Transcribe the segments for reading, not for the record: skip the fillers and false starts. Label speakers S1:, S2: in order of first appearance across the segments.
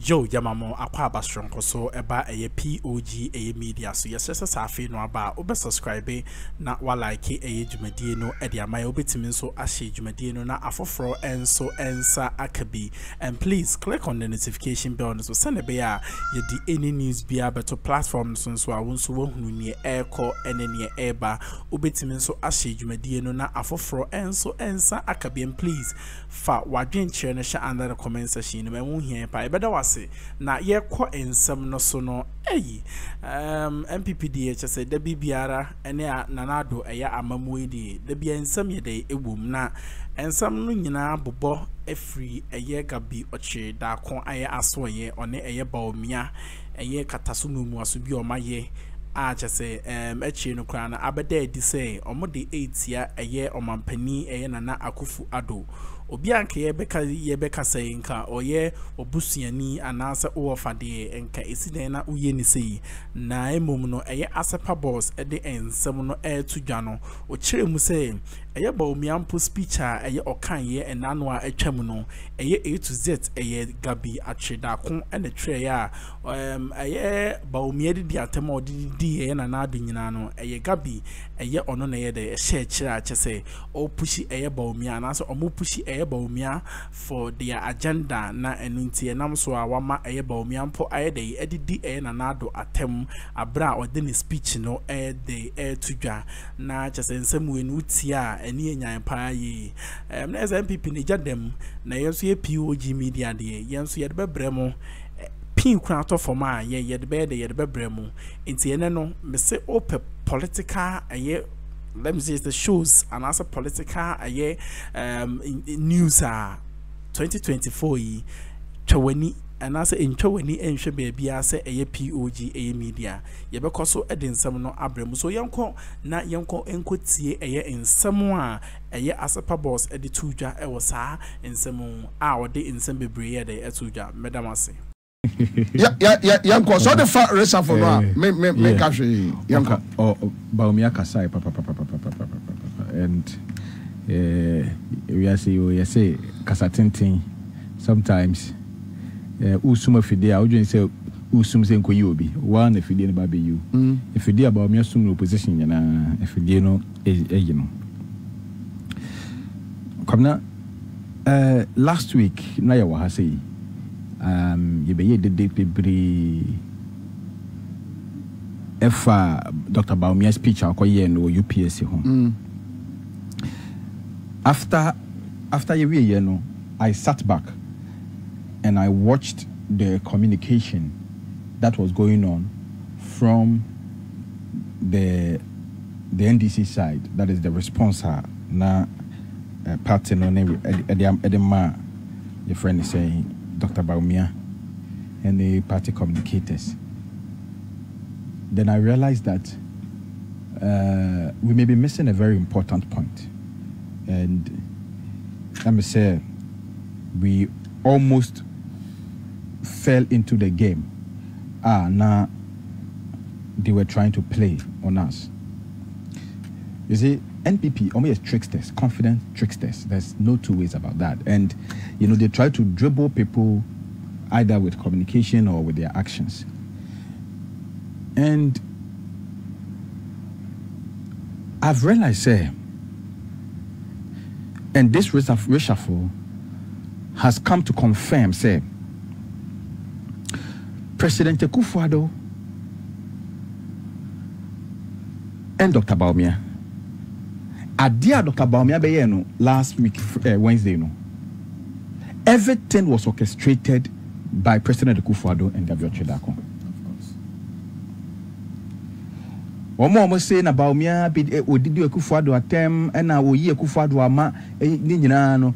S1: Joe Yamamo Aqua Bastronko so eba a POG Media. So yes, safi no aba ube subscribe na wa like Jubilee no ediama obetimin so ashe Jubilee no na afoforo enso ensa akabi. And please click on the notification bell so send a bear yedi any news bia beto platform so awunso wo hunu ne airco ene ne eba obetimin so ashe Jubilee no na afoforo enso ensa akabi. And please fa wadwen chere na sha under the comment section me won hia pa ebeda wase na ye ko ensem no so no MPPDH say da bibiara ene na Addo eya amamuwe di da bia ensem ye de ewum na ensem no nyina bobọ efri eye Gabby oche da kon aye aso ye one eye Bawumia eye kataso no mu aso bi o maye a chese echi no kra na abeda edi say omode 8 ya eye omampani eye Nana Akufu Addo obi anka ye beka say nka oye obusuani anase ofade enka esiden na uye ni sei na emom no eye asepa boss ede ensem no tudwa no o kire mu say eye Bawumia mpo speech a eye okan ye enano a atwam no eye A to Z eye Gabby acheda kon ene tire ya eye Bawumia di atem odidi eye Nana Addo nyina no eye Gabby eye ono na ye de share kira chese o pushi eye Bawumia na so omo pushi eye Bawumia for their agenda na enunti enam so awama eye Bawumia mpo aye de edidi eye Nana Addo atem abra ode ne speech no de tudwa na chese nsem we nu tia eni enyan pa yi na MPP ne jadem na yenso ye POG Media de yenso ye de bebremo pin kran to forma ye de bebremo enti ene no me se open political let me say the shows and also political news 2024 yi twani and also in twani enhwe baby ase POG Media ye be koso edensem no abrem so yenko na yenko enkotie ensem a asepa boss editudwa ewo saa ensem a ode ensem bebree de etudwa medam ase
S2: yanko so the fat racer for no me cash yanko
S3: Bawumia kasai papa and we say kasatintin sometimes usuma fide a odwen say usum say nkoyi obi one fide no ba be you fide Bawumia sum no opposition yana fide no no komna last week na ya wa say you be the Dr. Bawumia speech akoye no UPSC home after you know I sat back and I watched the communication that was going on from the NDC side, that is the response na party no edema your friend is saying Dr. Bawumia and the party communicators. Then I realized that we may be missing a very important point. And let me say, we almost fell into the game. Now they were trying to play on us. You see, NPP almost tricksters, confident tricksters. There's no two ways about that. And, you know, they try to dribble people either with communication or with their actions. And I've realized, and this reshuffle has come to confirm, President Akufo-Addo and Dr. Bawumia. Adia Dr. Bawumia be last week Wednesday everything was orchestrated by President Akufo-Addo and Gabby Ochedako. One more say na Bawumia be odidi Akufo-Addo atem and na oyi Akufo-Addo ama no.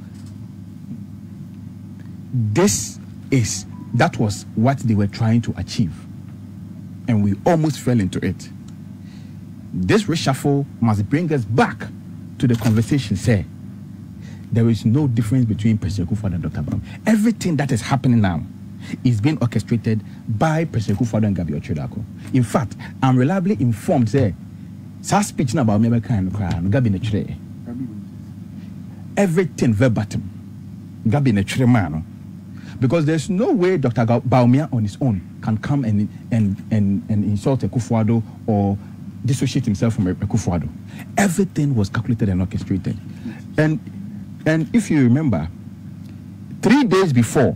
S3: That was what they were trying to achieve, and we almost fell into it. This reshuffle must bring us back to the conversation. There is no difference between President Akufo-Addo and Dr. Bawumia. Everything that is happening now is being orchestrated by President Akufo-Addo and Gabby Ochedako. In fact, I'm reliably informed speech about me Gabby everything verbatim. Gabby Because there's no way Dr. Bawumia on his own can come and insult Akufo-Addo or dissociate himself from Akufo-Addo. Everything was calculated and orchestrated. And if you remember, 3 days before,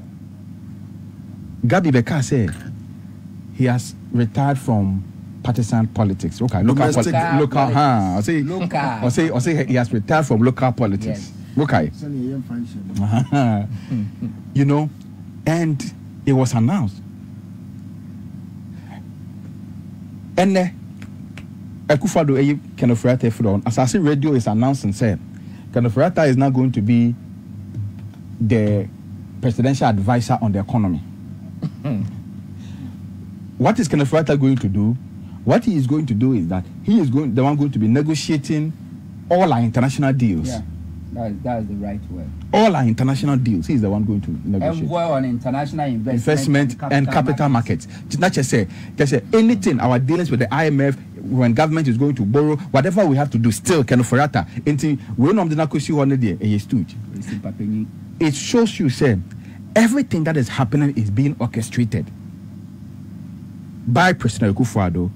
S3: Gabby Beka said he has retired from partisan politics. Okay, local. I say he has retired from local politics. Yes. Okay. You know, and it was announced. And Akufo-Addo Kenofrata on Assassin Radio is announced and said Kenofrata is now going to be the presidential advisor on the economy. What is Kenofrata going to do? What he is going to do is that he is going to be negotiating all our international deals.
S4: Yeah, that is the right word.
S3: All our international deals. He is the one going to negotiate.
S4: Envoy on international
S3: investment and capital markets. Not just say anything. Our dealings with the IMF, when government is going to borrow, whatever we have to do, still Kenofrata. Until we know the nakosi one day a stooge. It shows you say everything that is happening is being orchestrated by President Akufo-Addo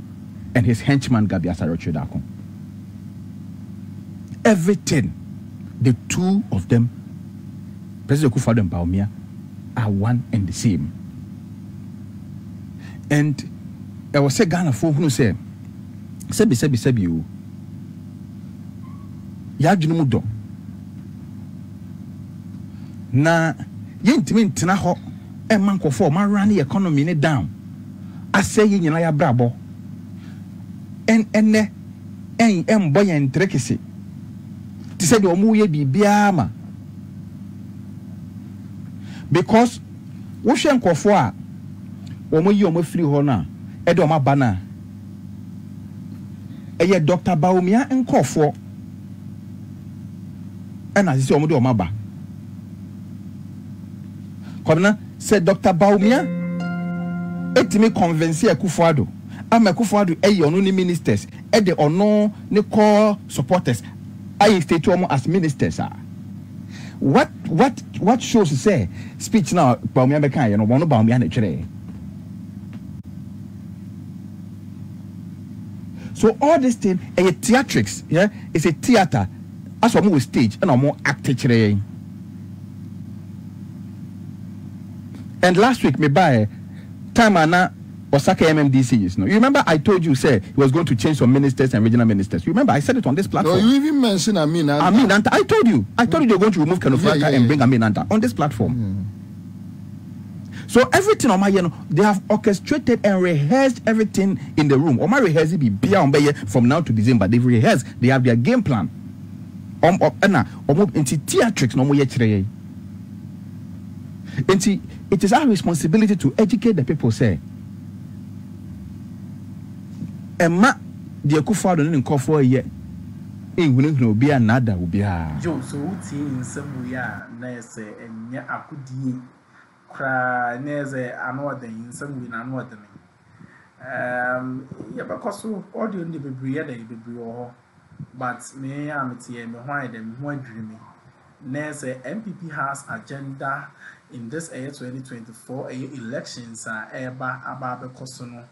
S3: and his henchman Gabby Asaro-Chedakon. Everything, the two of them, President Akufo-Addo and Bawumia, are one and the same. And I was saying Ghana for who say, Sebi you, Yajumudo. Na yentimi ntena ho e mankofo ma run the economy ne down. I say nyina ya brabo. Boy and Kesi. Ti say the omu ye bibia ma. Because wo hwe nkofo a omo yi omo free ho na e de omo bana. Eye Dr. Bawumia nkofo. E na say omo de omo ba. Komna said Dr. Bawumia etimi convince Akufo-Addo. Am Akufo-Addo e ono ni ministers e de ono ni core supporters I stay to as ministers. What shows say speech now Bawumia be kan one Bawumia na chere. So all this thing a theatrics, yeah, it's a theater. As we move stage and more act chere. And last week, me buy time ana Osaka MMDC. You remember I told you, say he was going to change some ministers and regional ministers. You remember I said it on this platform.
S2: No, you even mentioned Aminanta.
S3: Aminanta. I told you they're going to remove Kenofrata and bring Aminanta on this platform. So everything on my they have orchestrated and rehearsed everything in the room. Oma rehearse be from now to December. They've rehearsed. They have their game plan. Into theatrics no more yet. It is our responsibility to educate the people. Say, Emma, the Akufo-Addo didn't call for a year. In will be another will be a
S1: Joe. So, in some way, Nurse and Yakudi cry, Nurse, another in some way, another. Yeah, because audio in the baby, but me, I'm a team behind them, more dreaming. Nurse MPP has agenda. In this year 2024 elections are eba ababe kosono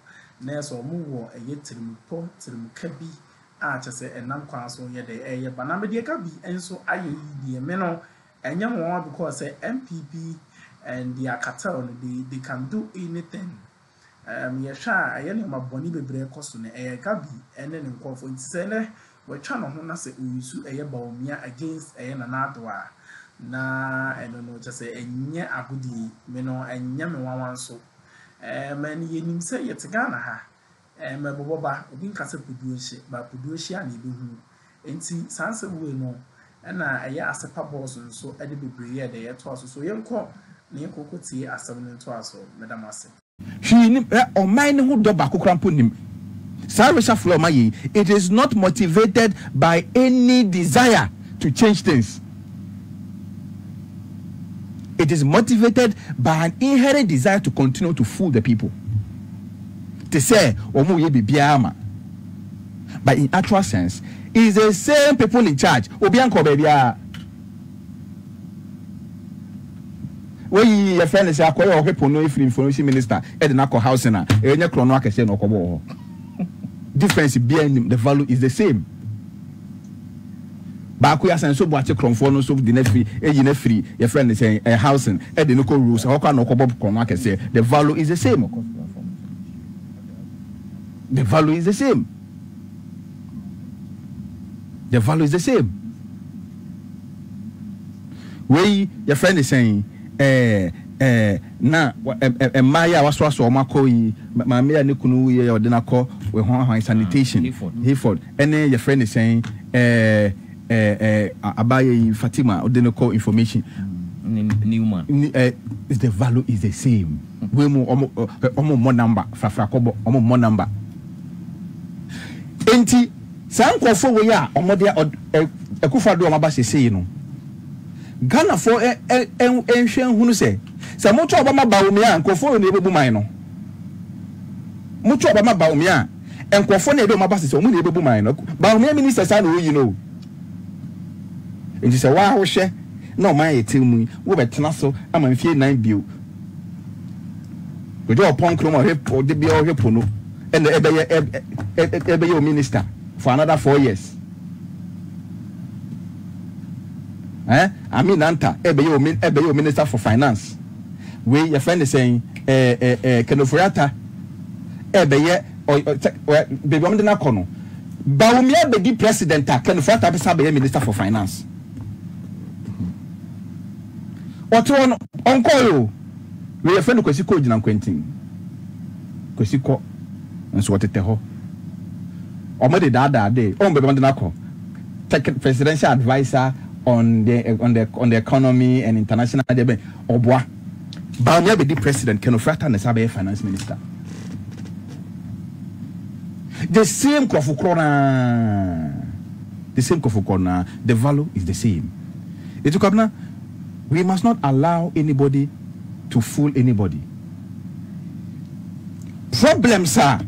S1: neso muwo tirimupo tirimukabi a chese enam kwanso ye de bana me de Gabby enso aye die me no enyam won because MPP and their cartel they can do anything ye sha aye ne maboni bebre kosono Gabby ene ne nkofo ntise ne we twa no ho na se uyisu Bawumia against na Addo na no just say enye agudi me no enye me wanwan so man yenim say yet Ghana ha me boboba obi nkase puduohye ba puduohye ani be hu enti sanse we no na asepa boss nso ade bebre ye de yeto aso so yenko na yenkoko tie asem no to aso medam ase
S3: hwi o man hu do ba kokrampo nim Sarisha Flomayi, it is not motivated by any desire to change things. It is motivated by an inherent desire to continue to fool the people. To say, but in actual sense, it's the same people in charge. we your friend say akoya ohepo no free information minister e de na ko house na e nya kro no akese no kobo difference behind the value is the same ba ko ya san so bo ache kronfo no so de na free e yi na free your friend say housing e de no ko rules ho kwa no kobo kro no akese the value is the same. The value is the same. The value is the same. We your friend is saying na Maya was makoi my me and kunu ye or dena call we sanitation Hayford and then your friend is saying abaye Fatima or dena call information
S4: Newman
S3: the value is the same. We more number frakobo more number enti sankofo we ya omode ekufa do omaba sese no Ghana for enhwen hunu se moto obama Bawumia nkofo ne ebebu man no moto obama Bawumia nkofo ne ebebu maba sese omu ne ebebu man no Bawumia minister sa no you know enti se wa ho hwe na o man yetimu wo betena so ama mfie 9 bio we do upon Akroma repo de bia repo no and ebe minister for another 4 years. I mean anta ebe minister for finance. We your friend is saying Kenoforiata ebe baby am de na kono. Bawumia be di president Kenoforiata be sabe minister for finance. Oto on call we your friend Kesi ko jina Quentin. Kesi ko nso wotete ho omede dada dey be na ko presidential advisor on the economy and international debe oboa Bawumia be the president Kenoforiata na sabe finance minister the same kofukona the value is the same. Etukabna we must not allow anybody to fool anybody. Problems are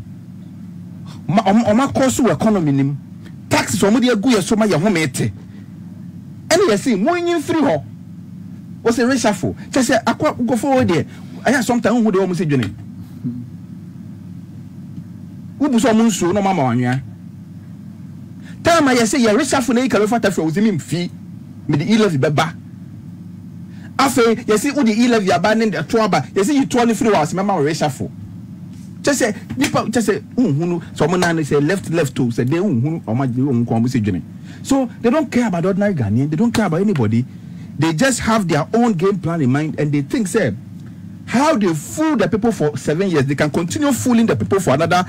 S3: cost economy nim taxes omudi egu ye so ma ye homete ene ye see monyin free ho o se reshuffle say akwa go forward there aya sometimes who dey almost say dwene wo bu so mo nsuo no mama wanwa time ye say ye reshuffle na ikalo fata fro ozimi mfi me the e-levy beba afa ye see wo the e-levy aba ne the to aba ye see you to free house mama reshuffle just say people just say someone say left to say they so they don't care about ordinary Ghanaian, they don't care about anybody, they just have their own game plan in mind and they think say how they fool the people for 7 years they can continue fooling the people for another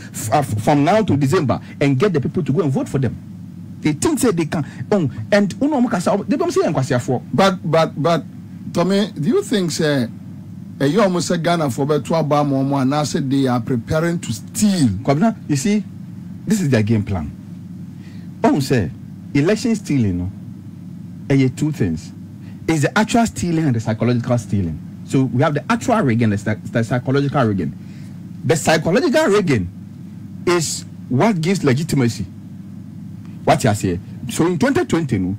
S3: from now to December and get the people to go and vote for them. They think say they can and they don't say
S2: but Tommy, do you think say you almost said Ghana for about 12 more and now said they are preparing to steal.
S3: You see, this is their game plan. Say election stealing, two things. It's the actual stealing and the psychological stealing. So we have the actual rigging, the psychological rigging. The psychological rigging is what gives legitimacy. What you say? So in 2020,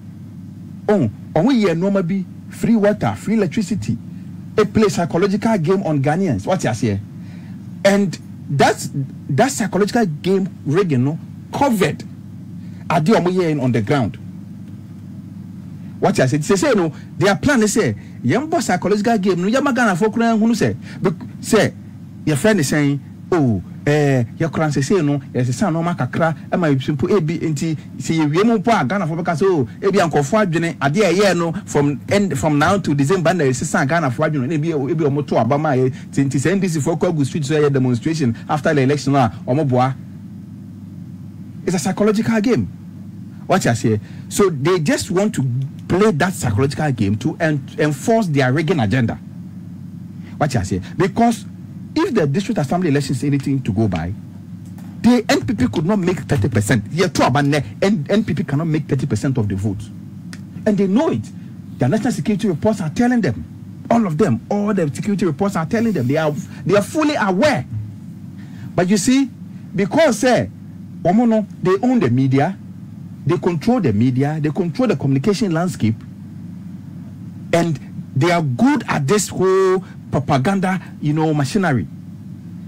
S3: we hear normally free water, free electricity. It plays psychological game on Ghanaians. What you say? And that psychological game rigging covered Addo on the ground. What you say? They say no. Their plan is say yambo psychological game. No yamagana for Korean who say your friend is saying your clan say no. Yes, son no makakra. Am I simple ebi enti say we mo po Ghana for because ebi ankofo adwene ade eye no from now to December na say san Ghana for adwene ebi omoto abama ye enti say NDC for go street so demonstration after the election na omoboa. It's a psychological game. What you say? So they just want to play that psychological game to enforce their rigging agenda. What you say? Because if the district assembly election is anything to go by, the NPP could not make 30%. And NPP cannot make 30% of the vote. And they know it. The national security reports are telling them. All of them, all the security reports are telling them. They are fully aware. But you see, because they own the media, they control the media, they control the communication landscape, and They are good at this whole propaganda, machinery.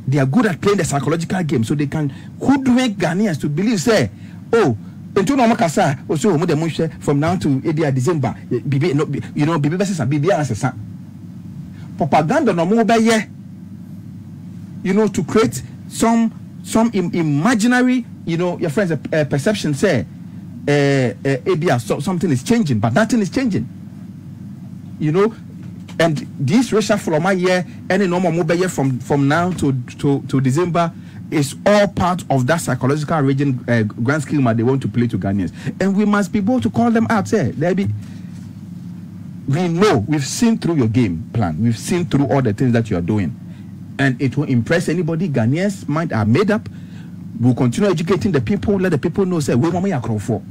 S3: They are good at playing the psychological game, so they can hoodwink Ghanaians to believe, say, oh, from now to December, propaganda no more to create some imaginary, your friends perception say something is changing, but nothing is changing. And this racial from my year, any normal mobile from now to December is all part of that psychological region grand schema they want to play to Ghanaians. And we must be able to call them out. Say, we know, we've seen through your game plan, we've seen through all the things that you are doing, and it will impress anybody. Ghanaians' mind are made up. We'll continue educating the people, let the people know, say, where are you for?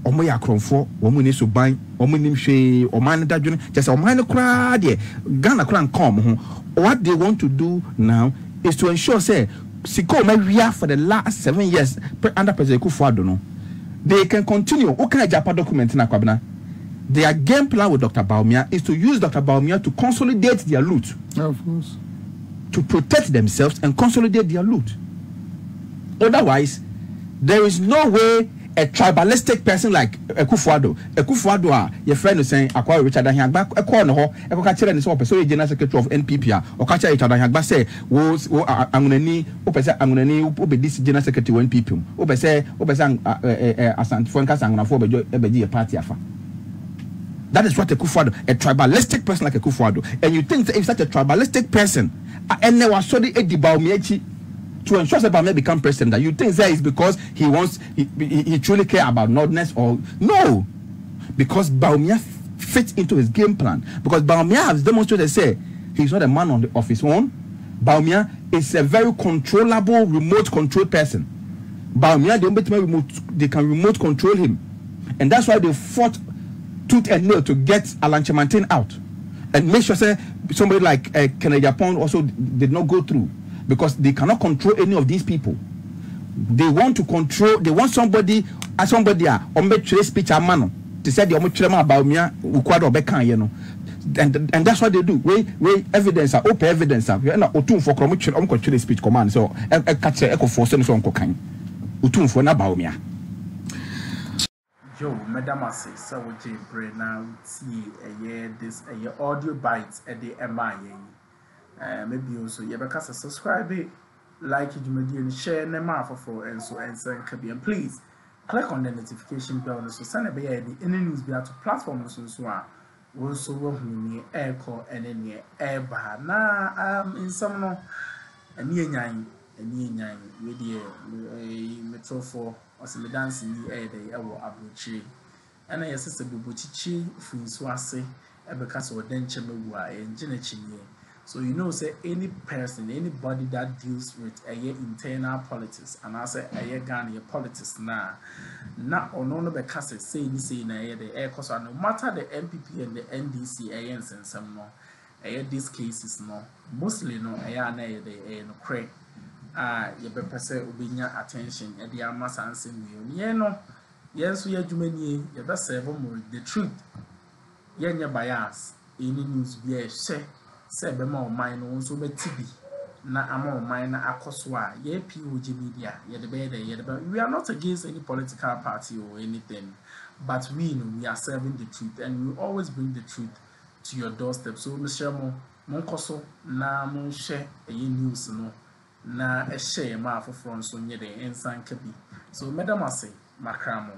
S3: Omo ya kromfo omo ni suban omo ni hwe omo an da dwene just omo an kra de Ghana kra nkom ho. What they want to do now is to ensure say siko mawia for the last 7 years under President Kufuor no they can continue. Okay, Japa document na kwabena. Their game plan with Dr. Bawumia is to use Dr. Bawumia to consolidate their loot.
S2: Of course.
S3: To protect themselves and consolidate their loot. Otherwise, there is no way a tribalistic person like Kufuor, your friend is saying, "Acquire Richard Ahagba, a corner, a catcher and so general secretary of NPP, or catcher Richard Ahagba say, was I'm gonna need, I'm gonna need this general secretary of NPP, Obesang, Asant Fuencas and Fobe party afa." That is what a Kufuor, a tribalistic person like a Kufuor, and you think that if such a tribalistic person, and there was so the Bawumia to ensure that Bawumia become president, that you think that is because he truly care about Northerners, or no, because Bawumia fits into his game plan. Because Bawumia has demonstrated, say, he's not a man of his own. Bawumia is a very controllable, remote control person. Bawumia, they can remote control him, and that's why they fought tooth and nail to get Alan Chemantin out, and make sure say somebody like Kennedy Japan also did not go through. Because they cannot control any of these people. They want to control, they want somebody speech a man to say the Bawumia and that's what they do. We evidence open evidence for speech command. So catch echo force so kind. For na Bawumia.
S1: Yo, Madam Assay, so we J now see a year this a year audio bites at the MIA. Maybe also you better subscribe it, like it, and share them for and so and and please click on the notification bell so send a any news be to platform so also me air call and any air bar na in some no and with the metro for or some dancing the air day abuchi and I sister bubuchi free swase because of denture and genechi. So you know, say any person, anybody that deals with a internal politics, and I say a Ghana politics now, not on no because say na the air cause no matter the MPP and the NDC and some more, these cases no, mostly no na the no cray. You better say obinya attention at the amas and sing no, yes we are Jumeni, you better say the truth. Yenya bias, any news be a share. Say be more mine also be TB na among mine akoswa ye POG Media ye the better ye the we are not against any political party or anything, but we know we are serving the truth and we always bring the truth to your doorstep. So Mr. Mon koso na mon share a news no na a share ma for front so nye the ensan kabi. So Madam Assay Akroma.